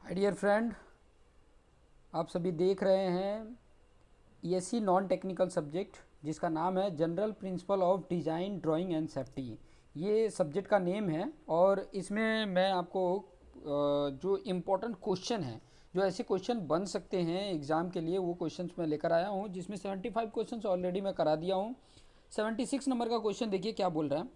Hi dear friend, आप सभी देख रहे हैं ईएससी नॉन टेक्निकल सब्जेक्ट जिसका नाम है general principle of design drawing and safety. ये सब्जेक्ट का नेम है और इसमें मैं आपको जो इम्पोर्टेंट क्वेश्चन है, जो ऐसे क्वेश्चन बन सकते हैं एग्ज़ाम के लिए, वो क्वेश्चंस मैं लेकर आया हूँ, जिसमें 75 क्वेश्चंस ऑलरेडी मैं करा दिया हूँ। 76 नंबर का क्वेश्चन देखिए क्या बोल रहा है।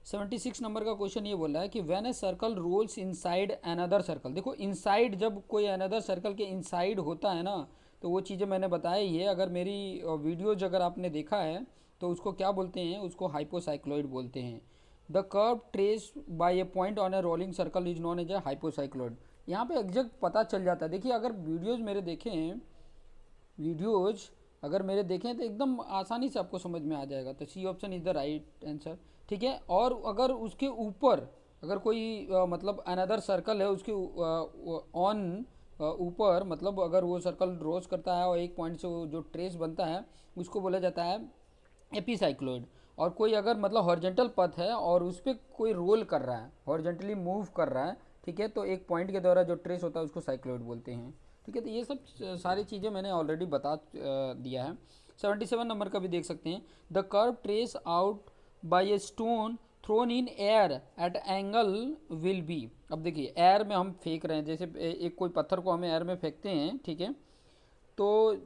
76 नंबर का क्वेश्चन ये बोल रहा है कि when a circle rolls inside another circle. देखो, इनसाइड जब कोई अनदर सर्कल के इनसाइड होता है ना, तो वो चीज़ें मैंने बताया ही है। अगर मेरी वीडियोज अगर आपने देखा है तो उसको क्या बोलते हैं, उसको हाइपोसाइक्लॉइड बोलते हैं। The curve trace by a point on a rolling circle is known as a hypocycloid. यहाँ पे एग्जैक्ट पता चल जाता है। देखिए, अगर वीडियोज मेरे देखें, वीडियोज अगर मेरे देखें तो एकदम आसानी से आपको समझ में आ जाएगा। तो C option is the right answer. ठीक है। और अगर उसके ऊपर अगर कोई मतलब अनदर सर्कल है उसके ऑन ऊपर, मतलब अगर वो सर्कल रोज करता है और एक पॉइंट से वो जो ट्रेस बनता है उसको बोला जाता है एपीसाइक्लोइड। और कोई अगर मतलब हॉरिजेंटल पथ है और उस पर कोई रोल कर रहा है, हॉरिजेंटली मूव कर रहा है, ठीक है, तो एक पॉइंट के द्वारा जो ट्रेस होता है उसको साइक्लोइड बोलते हैं। ठीक है। तो ये सब सारी चीज़ें मैंने ऑलरेडी बता दिया है। 77 नंबर का भी देख सकते हैं। The curve trace out by a stone thrown in air at angle will be. अब देखिए, एयर में हम फेंक रहे हैं, जैसे एक कोई पत्थर को हम एयर में फेंकते हैं, ठीक है, तो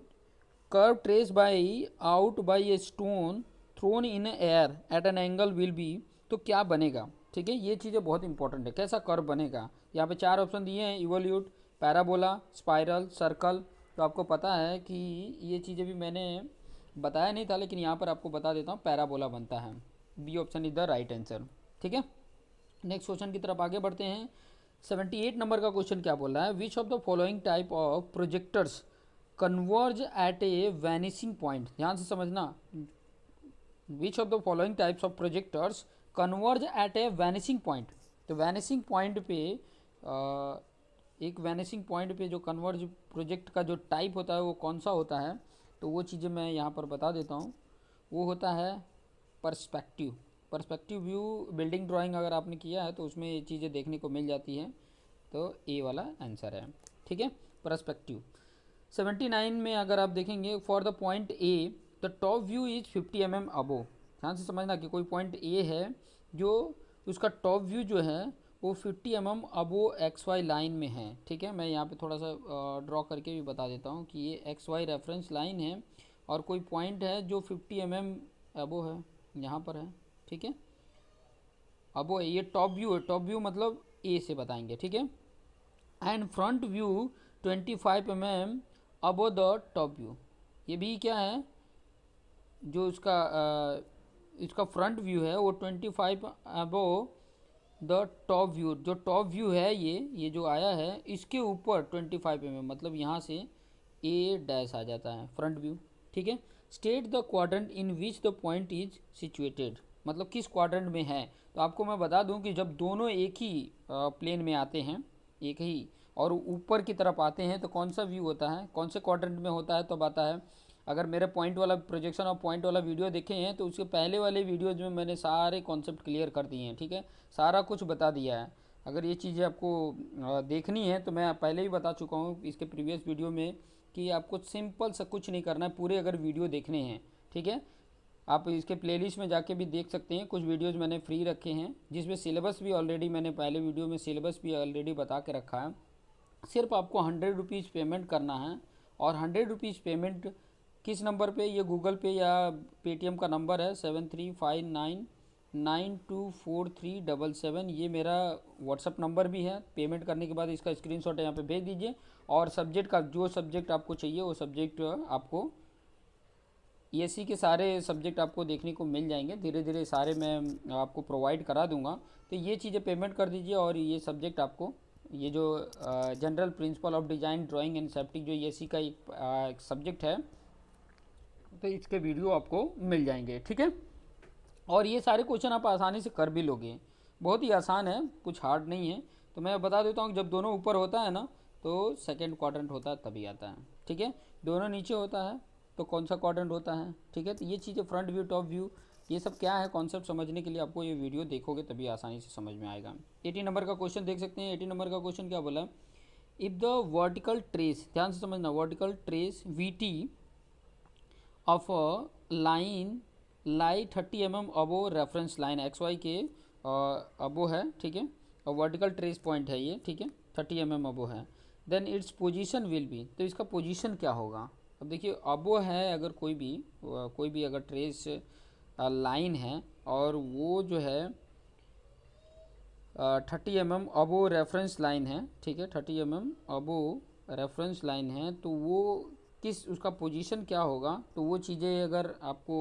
curve trace by out by a stone thrown in air at an angle will be, तो क्या बनेगा। ठीक है, ये चीज़ें बहुत इंपॉर्टेंट है, कैसा कर्व बनेगा। यहाँ पे 4 ऑप्शन दिए हैं, इवोल्यूट, पैराबोला, स्पाइरल, सर्कल। तो आपको पता है कि ये चीज़ें भी मैंने बताया नहीं था, लेकिन यहाँ पर आपको बता देता हूँ, पैराबोला बनता है। B option is the right answer. ठीक है। नेक्स्ट क्वेश्चन की तरफ आगे बढ़ते हैं। 78 नंबर का क्वेश्चन क्या बोल रहा है, which of the following type of projectors converge eight A vanishing point. ध्यान से समझना, विच of the following types of projectors converge eight A vanishing point. तो वैनिशिंग पॉइंट पे एक वैनिशिंग पॉइंट पे जो कन्वर्ज प्रोजेक्ट का जो टाइप होता है वो कौन सा होता है, तो वो चीज़ें मैं यहाँ पर बता देता हूँ। वो होता है perspective. Perspective view building drawing अगर आपने किया है तो उसमें ये चीज़ें देखने को मिल जाती हैं। तो ए वाला आंसर है। ठीक है, पर्सपेक्टिव। 79 में अगर आप देखेंगे, for the point A the top view is 50 mm अबो। ध्यान से समझना कि कोई पॉइंट ए है जो उसका टॉप व्यू जो है वो 50 mm अबो एक्स वाई लाइन में है। ठीक है, मैं यहाँ पे थोड़ा सा ड्रॉ करके भी बता देता हूँ कि ये एक्स वाई रेफरेंस लाइन है और कोई पॉइंट है जो 50 mm अबो है, यहाँ पर है। ठीक है, अबो है, ये टॉप व्यू है। टॉप व्यू मतलब ए से बताएंगे। ठीक है। And front view 25 mm above the top view. ये भी क्या है, जो इसका फ्रंट व्यू है वो 25 अबो द टॉप व्यू। जो टॉप व्यू है ये जो आया है इसके ऊपर 25 mm, मतलब यहाँ से ए डैश आ जाता है फ्रंट व्यू। ठीक है। State the quadrant in which the point is situated, मतलब किस क्वाड्रेंट में है। तो आपको मैं बता दूं कि जब दोनों एक ही प्लेन में आते हैं, एक ही, और ऊपर की तरफ आते हैं तो कौन सा व्यू होता है, कौन से क्वाड्रेंट में होता है, तो आता है। अगर मेरे पॉइंट वाला प्रोजेक्शन और पॉइंट वाला वीडियो देखे हैं तो उसके पहले वाले वीडियोज में मैंने सारे कॉन्सेप्ट क्लियर कर दिए हैं। ठीक है, सारा कुछ बता दिया है। अगर ये चीज़ें आपको देखनी है तो मैं पहले ही बता चुका हूँ इसके प्रीवियस वीडियो में कि आपको सिंपल सा कुछ नहीं करना है, पूरे अगर वीडियो देखने हैं। ठीक है, आप इसके प्लेलिस्ट में जाके भी देख सकते हैं, कुछ वीडियोज़ मैंने फ्री रखे हैं जिसमें सिलेबस भी ऑलरेडी, मैंने पहले वीडियो में सिलेबस भी ऑलरेडी बता के रखा है। सिर्फ आपको 100 रुपीज़ पेमेंट करना है। और 100 रुपीज़ पेमेंट किस नंबर पे, ये गूगल पे या पेटीएम का नंबर है 7359924377। ये मेरा व्हाट्सअप नंबर भी है। पेमेंट करने के बाद इसका स्क्रीनशॉट यहाँ पे भेज दीजिए और सब्जेक्ट का जो सब्जेक्ट आपको चाहिए वो सब्जेक्ट आपको, ईएससी के सारे सब्जेक्ट आपको देखने को मिल जाएंगे। धीरे धीरे सारे मैं आपको प्रोवाइड करा दूंगा। तो ये चीज़ें पेमेंट कर दीजिए और ये सब्जेक्ट आपको, ये जो general principle of design drawing and safety जो ईएससी का एक सब्जेक्ट है, तो इसके वीडियो आपको मिल जाएंगे। ठीक है, और ये सारे क्वेश्चन आप आसानी से कर भी लोगे, बहुत ही आसान है, कुछ हार्ड नहीं है। तो मैं बता देता हूँ, जब दोनों ऊपर होता है ना तो सेकंड क्वाड्रेंट होता है, तभी आता है। ठीक है, दोनों नीचे होता है तो कौन सा क्वाड्रेंट होता है। ठीक है, तो ये चीज़ें फ्रंट व्यू, टॉप व्यू, ये सब क्या है कॉन्सेप्ट समझने के लिए आपको ये वीडियो देखोगे तभी आसानी से समझ में आएगा। 80 नंबर का क्वेश्चन देख सकते हैं। 80 नंबर का क्वेश्चन क्या बोला, इफ द वर्टिकल ट्रेस, ध्यान से समझना, vertical trace V T of a line lie 30 mm above reference line X Y के अबो है, ठीक है, और वर्टिकल ट्रेस पॉइंट है ये, ठीक है, 30 mm अबो है, then its position will be, तो इसका पोजीशन क्या होगा। अब देखिए अबो है, अगर कोई भी अगर ट्रेस लाइन है और वो जो है 30 mm अबो रेफरेंस लाइन है, ठीक है, 30 mm अबो रेफरेंस लाइन है, तो वो किस उसका पोजीशन क्या होगा, तो वो चीज़ें अगर आपको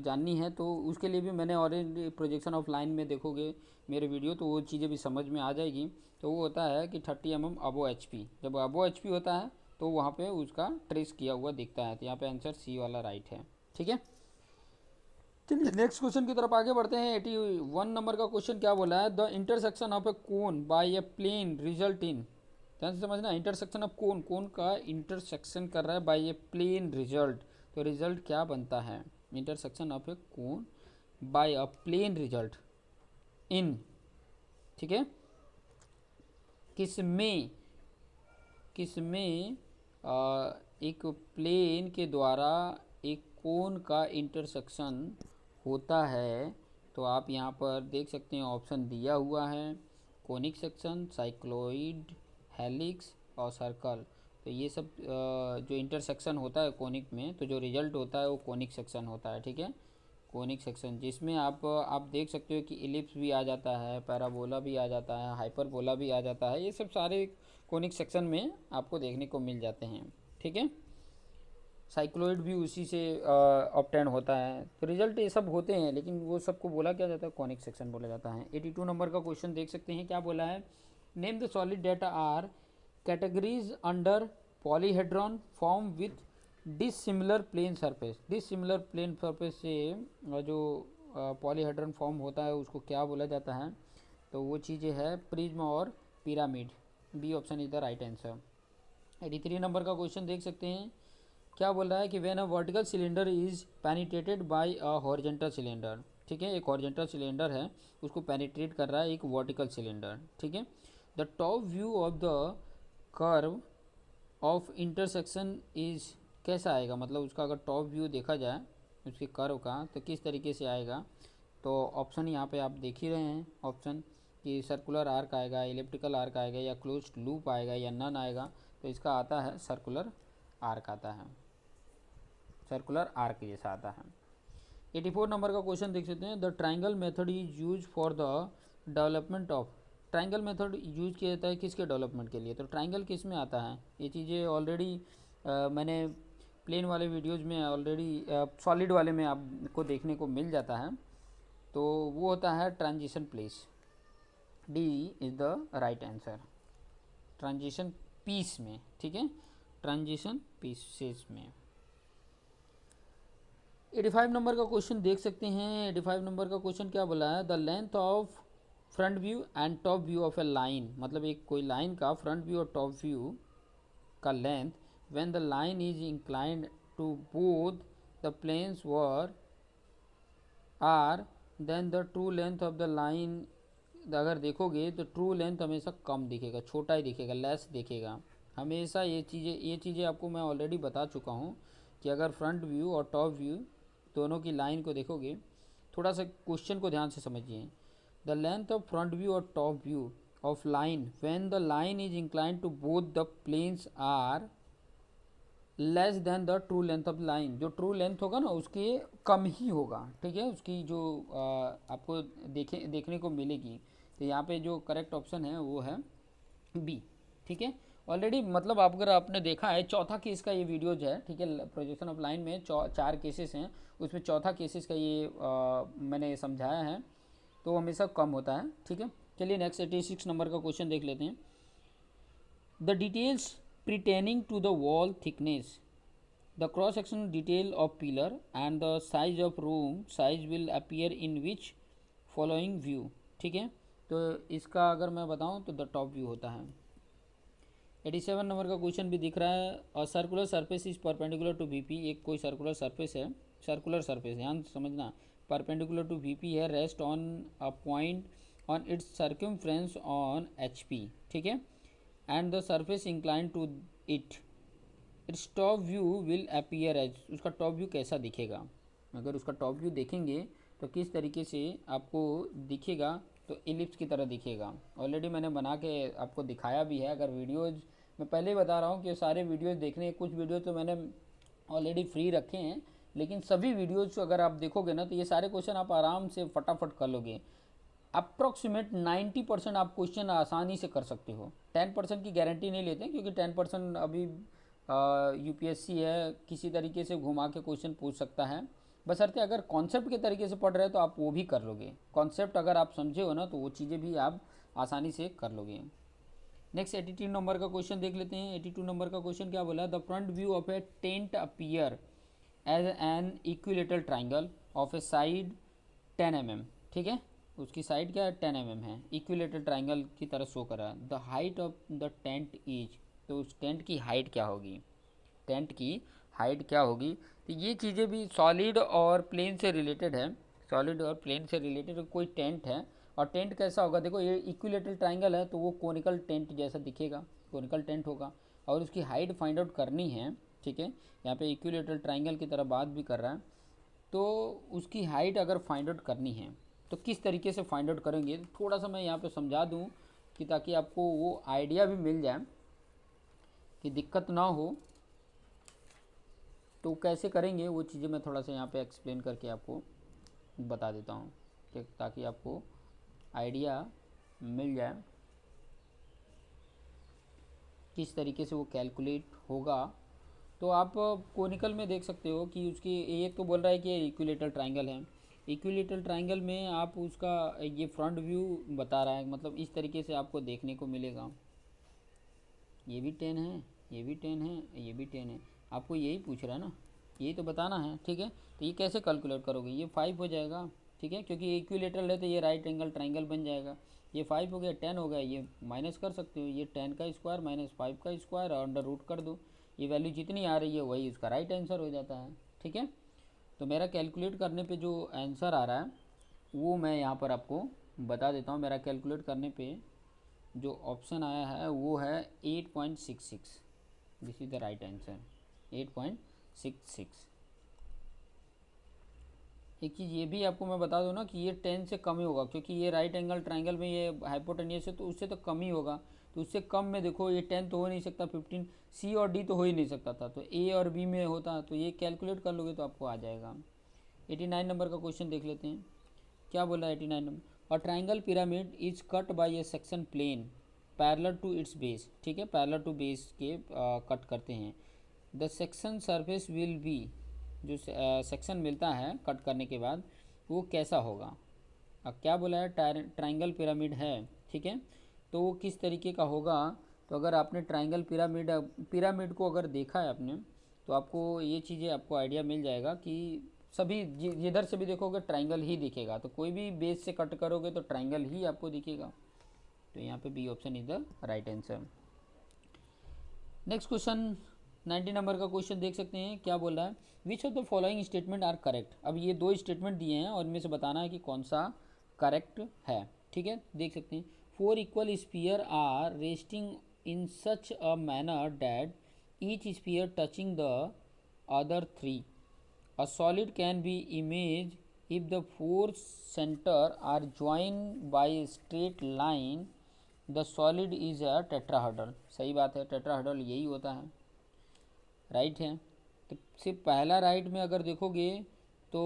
जाननी है तो उसके लिए भी मैंने ऑलरेडी प्रोजेक्शन ऑफ लाइन में देखोगे मेरे वीडियो, तो वो चीज़ें भी समझ में आ जाएगी। तो वो होता है कि 30 mm अबो एच पी, जब अबो एच पी होता है तो वहाँ पे उसका ट्रेस किया हुआ दिखता है, तो यहाँ पे आंसर सी वाला राइट है, ठीक है। चलिए नेक्स्ट क्वेश्चन की तरफ आगे बढ़ते हैं। 81 नंबर का क्वेश्चन क्या बोला है, the intersection of a cone by a plane result in, ध्यान से समझना, इंटरसेक्शन ऑफ कोन, कोन का इंटरसेक्शन कर रहा है बाय ए प्लेन रिजल्ट, तो रिजल्ट क्या बनता है, intersection of a cone by a plane result in, ठीक है, किसमें किसमें एक प्लेन के द्वारा एक कोन का इंटरसेक्शन होता है। तो आप यहाँ पर देख सकते हैं ऑप्शन दिया हुआ है, कोनिक सेक्शन, साइक्लोइड, हेलिक्स और सर्कल। तो ये सब जो इंटरसेक्शन होता है कोनिक में, तो जो रिजल्ट होता है वो कोनिक सेक्शन होता है, ठीक है, कोनिक सेक्शन, जिसमें आप देख सकते हो कि इलिप्स भी आ जाता है, पैराबोला भी आ जाता है, हाइपरबोला भी आ जाता है, ये सब सारे कोनिक सेक्शन में आपको देखने को मिल जाते हैं, ठीक है। साइक्लोइड भी उसी से ऑब्टेन होता है, तो रिजल्ट ये सब होते हैं, लेकिन वो सबको बोला क्या जाता है, कॉनिक सेक्शन बोला जाता है। 82 नंबर का क्वेश्चन देख सकते हैं, क्या बोला है, name the solid data are categories under polyhedron form with dissimilar plane surface. Dissimilar plane surface से जो पॉलीहेड्रॉन फॉर्म होता है उसको क्या बोला जाता है, तो वो चीज़ें है प्रिज्म और pyramid, B option is the right answer. 83 नंबर का क्वेश्चन देख सकते हैं, क्या बोल रहा है कि when a vertical cylinder is penetrated by a horizontal cylinder, ठीक है, एक हॉरिजॉन्टल सिलेंडर है उसको पेनिट्रेट कर रहा है एक वर्टिकल सिलेंडर, ठीक है, the top view of the curve of intersection is, कैसा आएगा, मतलब उसका अगर टॉप व्यू देखा जाए उसके कर्व का तो किस तरीके से आएगा। तो ऑप्शन यहाँ पे आप देख ही रहे हैं, ऑप्शन कि सर्कुलर आर्क आएगा, इलिप्टिकल आर्क आएगा, या क्लोज्ड लूप आएगा, या नन आएगा, तो इसका आता है सर्कुलर आर्क आता है, सर्कुलर आर्क जैसा आता है। 84 नंबर का क्वेश्चन देख सकते हैं, the triangle method is use for the development of, triangle method use किया जाता है किसके डेवलपमेंट के लिए, तो ट्राइंगल किस में आता है, ये चीज़ें ऑलरेडी मैंने प्लेन वाले वीडियोज़ में ऑलरेडी, सॉलिड वाले में आपको देखने को मिल जाता है, तो वो होता है transition place, D is the right answer, transition piece में, ठीक है, ट्रांजिशन पीसेस में। 85 नंबर का क्वेश्चन देख सकते हैं। 85 नंबर का क्वेश्चन क्या बोला है, the length of front view and top view of a line, मतलब एक कोई लाइन का फ्रंट व्यू और टॉप व्यू का length when the line is inclined to both the planes were are then the true length of the line, अगर देखोगे तो true length हमेशा कम दिखेगा, छोटा ही दिखेगा, लेस दिखेगा हमेशा। ये चीज़ें आपको मैं ऑलरेडी बता चुका हूँ कि अगर फ्रंट व्यू और टॉप व्यू दोनों की लाइन को देखोगे, थोड़ा सा क्वेश्चन को ध्यान से समझिए, the length of front view और top view of line when the line is inclined to both the planes are less than the true length of line, जो ट्रू लेंथ होगा ना उसके कम ही होगा, ठीक है, उसकी जो आपको देखने को मिलेगी। तो यहाँ पे जो करेक्ट ऑप्शन है वो है बी, ठीक है। ऑलरेडी मतलब आप अगर आपने देखा है चौथा केस का ये वीडियो जो है, ठीक है, प्रोजेक्शन ऑफ लाइन में 4 केसेस हैं, उसमें चौथा केसेस का ये मैंने समझाया है, तो हमेशा कम होता है, ठीक है। चलिए नेक्स्ट 86 नंबर का क्वेश्चन देख लेते हैं, the details pertaining to the wall thickness, the cross section detail of pillar and the size of room size will appear in which following view, ठीक है। तो इसका अगर मैं बताऊं तो द टॉप व्यू होता है। 87 नंबर का क्वेश्चन भी दिख रहा है, और circular surface is perpendicular to VP, एक कोई सर्कुलर सरफेस है, सर्कुलर सरफेस ध्यान समझना, परपेंडिकुलर टू वीपी है, rest on a point on its circumference on HP, ठीक है, and the surface incline to it, its top view will appear as, उसका top view कैसा दिखेगा, अगर उसका टॉप व्यू देखेंगे तो किस तरीके से आपको दिखेगा, तो इलिप्स की तरह दिखेगा। ऑलरेडी मैंने बना के आपको दिखाया भी है। अगर वीडियोज़, मैं पहले ही बता रहा हूँ कि सारे वीडियोज़ देखने, कुछ वीडियो तो मैंने ऑलरेडी फ्री रखे हैं, लेकिन सभी वीडियोज़ अगर आप देखोगे ना तो ये सारे क्वेश्चन आप आराम से फटाफट कर लोगे। अप्रॉक्सीमेट 90% आप क्वेश्चन आसानी से कर सकते हो। 10% की गारंटी नहीं लेते क्योंकि 10% अभी यूपीएससी है, किसी तरीके से घुमा के क्वेश्चन पूछ सकता है। बशर्ते अगर कॉन्सेप्ट के तरीके से पढ़ रहे हो तो आप वो भी कर लोगे। कॉन्सेप्ट अगर आप समझे हो ना तो वो चीज़ें भी आप आसानी से कर लोगे। नेक्स्ट 82 नंबर का क्वेश्चन देख लेते हैं। 82 नंबर का क्वेश्चन क्या बोला, the front view of a tent appear as an equilateral triangle of a side 10 mm, ठीक है, उसकी साइड क्या है 10 mm है, इक्विलेटरल ट्राइंगल की तरह शो कर रहा है। The height of the tent is, तो उस टेंट की हाइट क्या होगी, टेंट की हाइट क्या होगी। तो ये चीज़ें भी सॉलिड और प्लेन से रिलेटेड है, सॉलिड और प्लेन से रिलेटेड कोई टेंट है, और टेंट कैसा होगा, देखो ये इक्विलेटरल ट्राइंगल है तो वो कोनिकल टेंट जैसा दिखेगा, कोनिकल टेंट होगा, और उसकी हाइट फाइंड आउट करनी है, ठीक है, यहाँ पे इक्विलेटरल ट्राइंगल की तरह बात भी कर रहा है। तो उसकी हाइट अगर फाइंड आउट करनी है तो किस तरीके से फाइंड आउट करेंगे, थोड़ा सा मैं यहाँ पे समझा दूँ कि ताकि आपको वो आइडिया भी मिल जाए कि दिक्कत ना हो। तो कैसे करेंगे वो चीज़ें मैं थोड़ा सा यहाँ पे एक्सप्लेन करके आपको बता देता हूँ कि ताकि आपको आइडिया मिल जाए किस तरीके से वो कैलकुलेट होगा। तो आप कोनिकल में देख सकते हो कि उसकी एक तो बोल रहा है कि इक्विलेटरल ट्राइंगल है, इक्विलेटरल ट्राइंगल में आप उसका ये फ्रंट व्यू बता रहा है, मतलब इस तरीके से आपको देखने को मिलेगा। ये भी 10 है, ये भी 10 है, ये भी 10 है, आपको यही पूछ रहा है ना, यही तो बताना है, ठीक है। तो ये कैसे कैलकुलेट करोगे, ये 5 हो जाएगा, ठीक है, क्योंकि इक्विलेटरल है तो ये राइट एंगल ट्राइंगल बन जाएगा। ये 5 हो गया, 10 हो गया, ये माइनस कर सकते हो, ये 10 का स्क्वायर माइनस 5 का स्क्वायर और अंडर रूट कर दो, ये वैल्यू जितनी आ रही है वही उसका राइट आंसर हो जाता है, ठीक है। तो मेरा कैलकुलेट करने पे जो आंसर आ रहा है वो मैं यहाँ पर आपको बता देता हूँ। मेरा कैलकुलेट करने पे जो ऑप्शन आया है वो है 8.66, this is the right answer, 8.66। एक चीज़ ये भी आपको मैं बता दूँ ना कि ये 10 से कम ही होगा, क्योंकि ये राइट एंगल ट्राइंगल में ये हाइपोटेनियस है तो उससे तो कम ही होगा। तो उससे कम में देखो ये 10 तो हो नहीं सकता, 15 सी और डी तो हो ही नहीं सकता था, तो ए और बी में होता, तो ये कैलकुलेट कर लोगे तो आपको आ जाएगा। 89 नंबर का क्वेश्चन देख लेते हैं, क्या बोला है 89 नंबर, a triangle pyramid is cut by a section plane parallel to its base, ठीक है, पैरेलल टू बेस के कट करते हैं। The section surface will be, जो सेक्शन मिलता है कट करने के बाद वो कैसा होगा। अब क्या बोला है, ट्राइंगल पिरामिड है, ठीक है, तो वो किस तरीके का होगा। तो अगर आपने ट्राइंगल पिरामिड पिरामिड को अगर देखा है आपने तो आपको ये चीज़ें आपको आइडिया मिल जाएगा कि सभी जिधर से भी देखोगे ट्राइंगल ही दिखेगा, तो कोई भी बेस से कट करोगे तो ट्राइंगल ही आपको दिखेगा। तो यहाँ पे B option is the right answer. Next question 90 नंबर का क्वेश्चन देख सकते हैं, क्या बोल रहा है, which of the following statement are correct. अब ये दो स्टेटमेंट दिए हैं और इनमें से बताना है कि कौन सा करेक्ट है, ठीक है, देख सकते हैं। 4 equal sphere are resting in such a manner that each sphere touching the other 3, a solid can be imaged if the four center are joined by a straight line, the solid is a tetrahedral। सही बात है, tetrahedral यही होता है, right है। तो सिर्फ पहला राइट में अगर देखोगे तो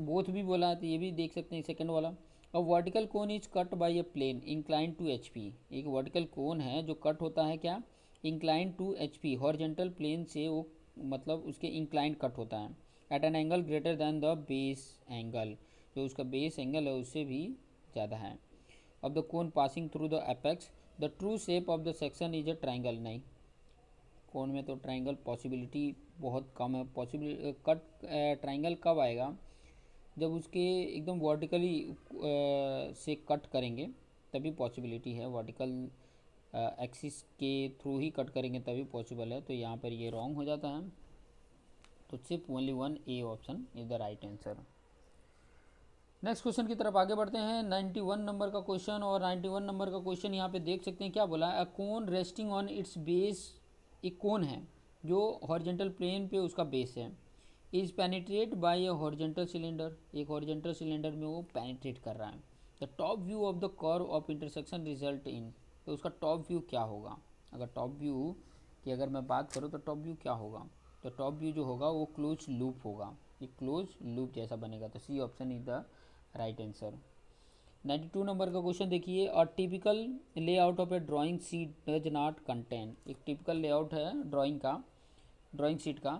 बोथ भी बोला है, तो ये भी देख सकते हैं सेकंड वाला। अब vertical cone is cut by a plane incline to H P, एक वर्टिकल कोन है जो कट होता है क्या, incline to H P, horizontal plane से वो मतलब उसके इंक्लाइन कट होता है, at an angle greater than the base angle, जो उसका बेस एंगल है उससे भी ज़्यादा है। अब the cone passing through the apex, the true shape of the section is a triangle. नहीं, कोन में तो ट्राइंगल पॉसिबिलिटी बहुत कम है, पॉसिबिलिटी कट ट्राइंगल कब आएगा, जब उसके एकदम वर्टिकली से कट करेंगे तभी पॉसिबिलिटी है, वर्टिकल एक्सिस के थ्रू ही कट करेंगे तभी पॉसिबल है। तो यहाँ पर ये रॉन्ग हो जाता है, तो सिर्फ only one A option is the right answer. Next question की तरफ आगे बढ़ते हैं। 91 नंबर का क्वेश्चन, और 91 नंबर का क्वेश्चन यहाँ पे देख सकते हैं क्या बोला है। अ कोन रेस्टिंग ऑन इट्स बेस, एक कोन है जो हॉरिजेंटल प्लेन पे उसका बेस है, is penetrate by a horizontal cylinder, एक हॉरिजेंटल सिलेंडर में वो पेनिट्रेट कर रहा है। The top view of the curve of intersection result in, तो उसका टॉप व्यू क्या होगा। अगर टॉप व्यू की अगर मैं बात करूँ तो टॉप व्यू क्या होगा, तो टॉप व्यू जो होगा वो क्लोज लूप होगा, ये क्लोज लूप जैसा बनेगा। तो C option is the right answer. 92 नंबर का क्वेश्चन देखिए। A typical layout of a drawing sheet does not contain, एक टिपिकल लेआउट है ड्राइंग का, ड्राइंग शीट का,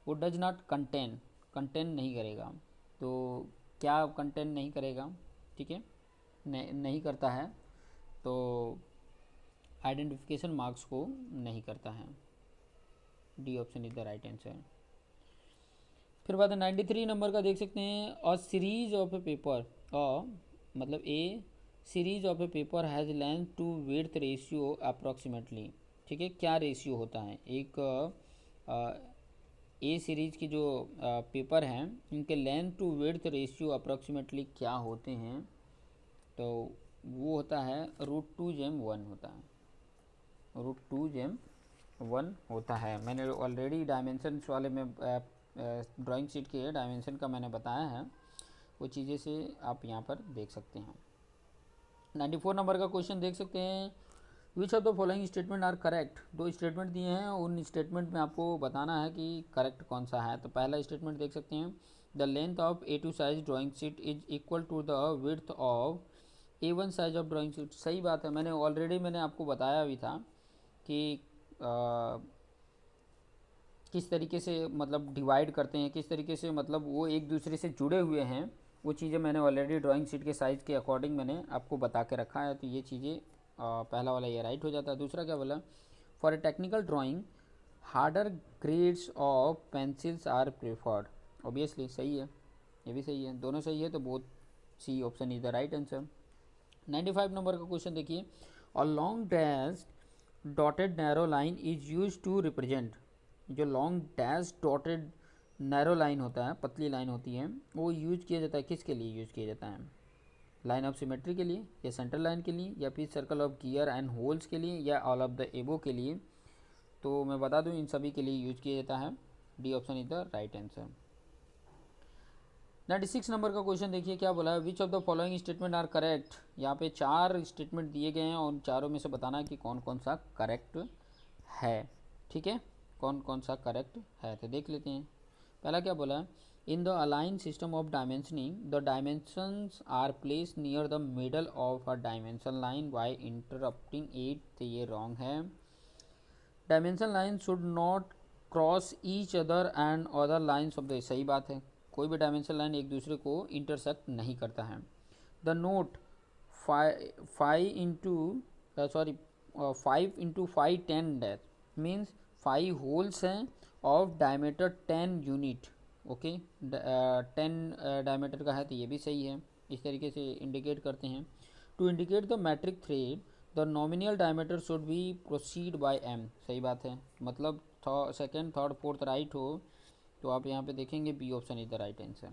वो डज नॉट कंटेन, कंटेन नहीं करेगा। तो क्या कंटेन नहीं करेगा, ठीक है, नहीं करता है, तो आइडेंटिफिकेशन मार्क्स को नहीं करता है। D option is the right answer. फिर बात है 93 नंबर का, देख सकते हैं। A series of A paper, मतलब A series of A paper has length to width ratio approximately, ठीक है, क्या रेशियो होता है। एक ए सीरीज की जो पेपर हैं इनके length to width ratio approximately क्या होते हैं, तो वो होता है √2/1 होता है, √2/1 होता है। मैंने ऑलरेडी डायमेंशन वाले में ड्राइंग शीट के डायमेंशन का मैंने बताया है, वो चीज़ें से आप यहाँ पर देख सकते हैं। 94 नंबर का क्वेश्चन देख सकते हैं। Which of the following statement are correct, दो स्टेटमेंट दिए हैं, उन स्टेटमेंट में आपको बताना है कि करेक्ट कौन सा है। तो पहला स्टेटमेंट देख सकते हैं। The length of A2 size drawing sheet is equal to the width of A1 size of drawing sheet, सही बात है। मैंने आपको बताया भी था कि किस तरीके से मतलब डिवाइड करते हैं, किस तरीके से मतलब वो एक दूसरे से जुड़े हुए हैं, वो चीज़ें मैंने ऑलरेडी ड्राइंग शीट के साइज़ के अकॉर्डिंग मैंने आपको बता के रखा है। तो ये चीज़ें पहला वाला ये राइट हो जाता है। दूसरा क्या बोला, for a technical drawing harder grades of pencils are preferred, obviously सही है, ये भी सही है, दोनों सही है, तो both C option is the right answer. 95 number का क्वेश्चन देखिए। A long dash dotted narrow line is use to represent, जो long dash dotted narrow line होता है, पतली लाइन होती है, वो यूज किया जाता है, किसके लिए यूज किया जाता है। लाइन ऑफ सिमेट्री के लिए, या सेंट्रल लाइन के लिए, या फिर circle of gear and holes के लिए, या ऑल ऑफ द एबो के लिए। तो मैं बता दूं इन सभी के लिए यूज किया जाता है। D option is the right answer. 96 नंबर का क्वेश्चन देखिए क्या बोला है। Which of the following statement are correct, यहाँ पे 4 स्टेटमेंट दिए गए हैं और उन चारों में से बताना है कि कौन कौन सा करेक्ट है, ठीक है, कौन कौन सा करेक्ट है। तो देख लेते हैं। पहला क्या बोला है। In the align system of dimensioning the dimensions are place near the middle of a dimension line by interrupting it, तो ये रॉन्ग है। Dimension line should not cross each other and other lines of the, सही बात है, कोई भी dimension line एक दूसरे को इंटरसेक्ट नहीं करता है। The note 5 × 5 dash means 5 holes हैं of diameter 10 unit, okay, 10 diameter का है, तो ये भी सही है, इस तरीके से इंडिकेट करते हैं। To indicate the metric thread the nominal diameter should be proceed by m, सही बात है, मतलब सेकेंड थर्ड फोर्थ राइट हो, तो आप यहाँ पे देखेंगे B option is the right answer.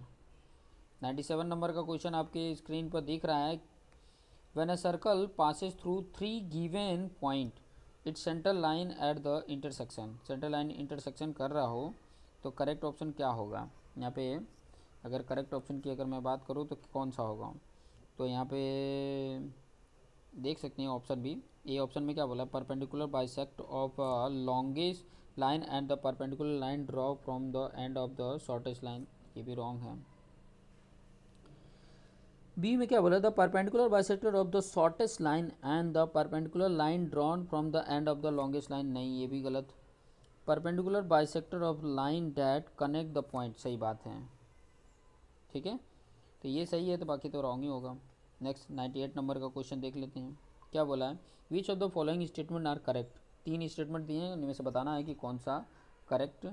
97 नंबर का क्वेश्चन आपके स्क्रीन पर दिख रहा है। When a circle passes through 3 given point its central line at the intersection, central line intersection कर रहा हो, तो करेक्ट ऑप्शन क्या होगा। यहाँ पे अगर करेक्ट ऑप्शन की अगर मैं बात करूँ तो कौन सा होगा, तो यहाँ पे देख सकते हैं ऑप्शन बी। ए ऑप्शन में क्या बोला, perpendicular bisect of longest line and the perpendicular line draw from the end of the shortest line, ये भी रॉन्ग है। बी में क्या बोला, the perpendicular bisector of the shortest line and the perpendicular line drawn from the end of the longest line, नहीं ये भी गलत। Perpendicular bisector of line that connect the point, सही बात है, ठीक है, तो ये सही है, तो बाकी तो रॉन्ग ही होगा। नेक्स्ट 98 नंबर का क्वेश्चन देख लेते हैं। क्या बोला है, which of the following statement are correct, 3 statement दिए हैं, उनमें से बताना है कि कौन सा करेक्ट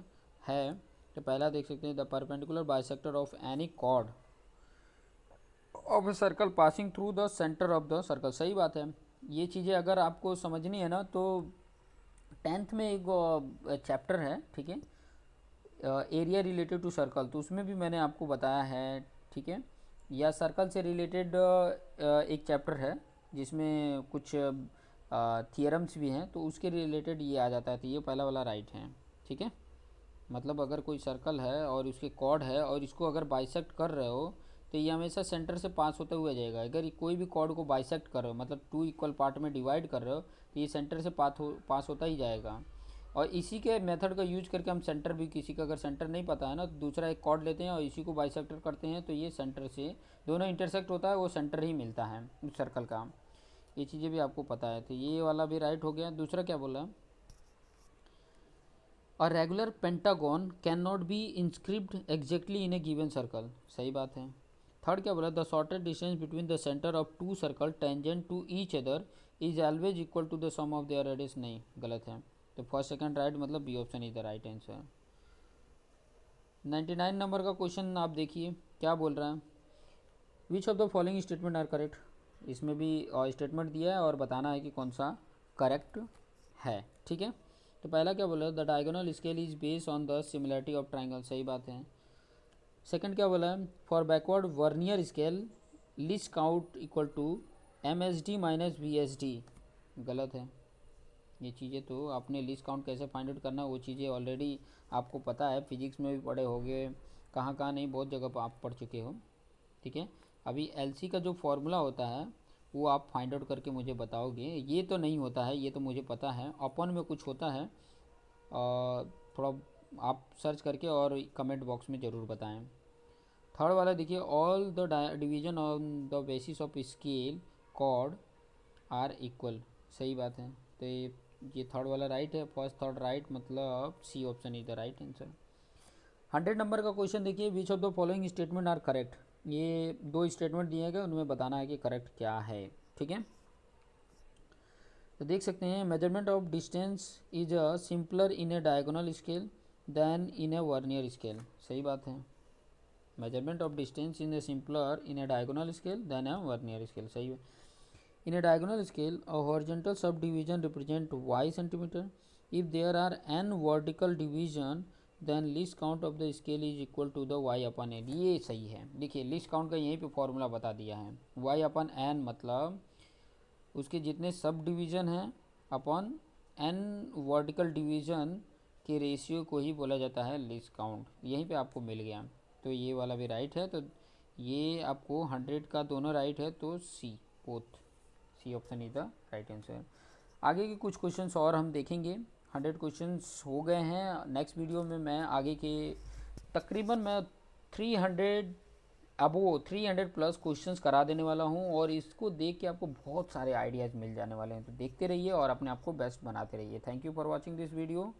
है। तो पहला देख सकते हैं, the perpendicular bisector of any chord of a circle passing through the centre of the circle, सही बात है। ये चीज़ें अगर आपको समझनी है ना, तो 10th में एक चैप्टर है, ठीक है, एरिया रिलेटेड टू सर्कल, तो उसमें भी मैंने आपको बताया है, ठीक है, या सर्कल से रिलेटेड एक चैप्टर है जिसमें कुछ थियरम्स भी हैं, तो उसके रिलेटेड ये आ जाता है, तो ये पहला वाला राइट है। ठीक है, मतलब अगर कोई सर्कल है और उसके कॉर्ड है और इसको अगर बाइसेक्ट कर रहे हो तो ये हमेशा सेंटर से पास होते हुए जाएगा। अगर ये कोई भी कॉर्ड को बाइसेक्ट कर रहे हो, मतलब टू इक्वल पार्ट में डिवाइड कर रहे हो, तो ये सेंटर से पास होता ही जाएगा। और इसी के मेथड का यूज करके हम सेंटर भी, किसी का अगर सेंटर नहीं पता है ना, तो दूसरा एक कॉर्ड लेते हैं और इसी को बाइसेक्टर करते हैं, तो ये सेंटर से दोनों इंटरसेक्ट होता है, वो सेंटर ही मिलता है उस सर्कल का। ये चीज़ें भी आपको पता है, तो ये वाला भी राइट हो गया। दूसरा क्या बोला? A regular pentagon can not be inscribed exactly in a given circle, सही बात है। थर्ड क्या बोला? The shortest distance between the centre of two circle tangent to each other is always equal to the sum of their radius, नहीं, गलत है। तो first second right, मतलब B option is the right answer. 99 नंबर का question आप देखिए क्या बोल रहा है। Which of the following statement are correct, इसमें भी स्टेटमेंट दिया है और बताना है कि कौन सा करेक्ट है। ठीक है, तो पहला क्या बोला? The diagonal scale is based on the similarity of triangle, सही बात है। सेकंड क्या बोला? For backward vernier scale least count equal to M S D minus V S D, गलत है। ये चीज़ें तो आपने लीस्ट काउंट कैसे फाइंड आउट करना, वो चीज़ें ऑलरेडी आपको पता है, फिजिक्स में भी पढ़े होंगे, कहाँ कहाँ नहीं, बहुत जगह पर आप पढ़ चुके हो। ठीक है, अभी एलसी का जो फॉर्मूला होता है वो आप फाइंड आउट करके मुझे बताओगे। ये तो नहीं होता है, ये तो मुझे पता है, अपन में कुछ होता है, थोड़ा आप सर्च करके और कमेंट बॉक्स में ज़रूर बताएं। थर्ड वाला देखिए, all the division on the basis of scale chord are equal, सही बात है। तो ये थर्ड वाला राइट है, फर्स्ट थर्ड राइट, मतलब C option is the right answer. 100 नंबर का क्वेश्चन देखिए, which of the following statement are correct, ये दो स्टेटमेंट दिए गए, उनमें बताना है कि करेक्ट क्या है। ठीक है, तो देख सकते हैं, measurement of distance is a simpler in a diagonal scale than in a vernier scale, सही बात है। Measurement of distance in a simpler in a diagonal scale than a vernier scale, सही है। In a diagonal scale a horizontal sub division represent y centimetre, if there are n vertical division then least count of the scale is equal to the y upon n, ये सही है। देखिए least count का यहीं पे formula बता दिया है, y अपन n मतलब उसके जितने सब डिवीज़न हैं अपॉन n वर्टिकल डिवीज़न के रेशियो को ही बोला जाता है लीस्ट काउंट, यहीं पे आपको मिल गया। तो ये वाला भी राइट है, तो ये आपको 100 का दोनों राइट है, तो C, both, C option is the right answer. आगे के कुछ क्वेश्चंस और हम देखेंगे। 100 क्वेश्चंस हो गए हैं, नेक्स्ट वीडियो में मैं आगे के तकरीबन मैं 300 अबो 300 प्लस क्वेश्चंस करा देने वाला हूं, और इसको देख के आपको बहुत सारे आइडियाज़ मिल जाने वाले हैं। तो देखते रहिए और अपने आप को बेस्ट बनाते रहिए। Thank you for watching this video.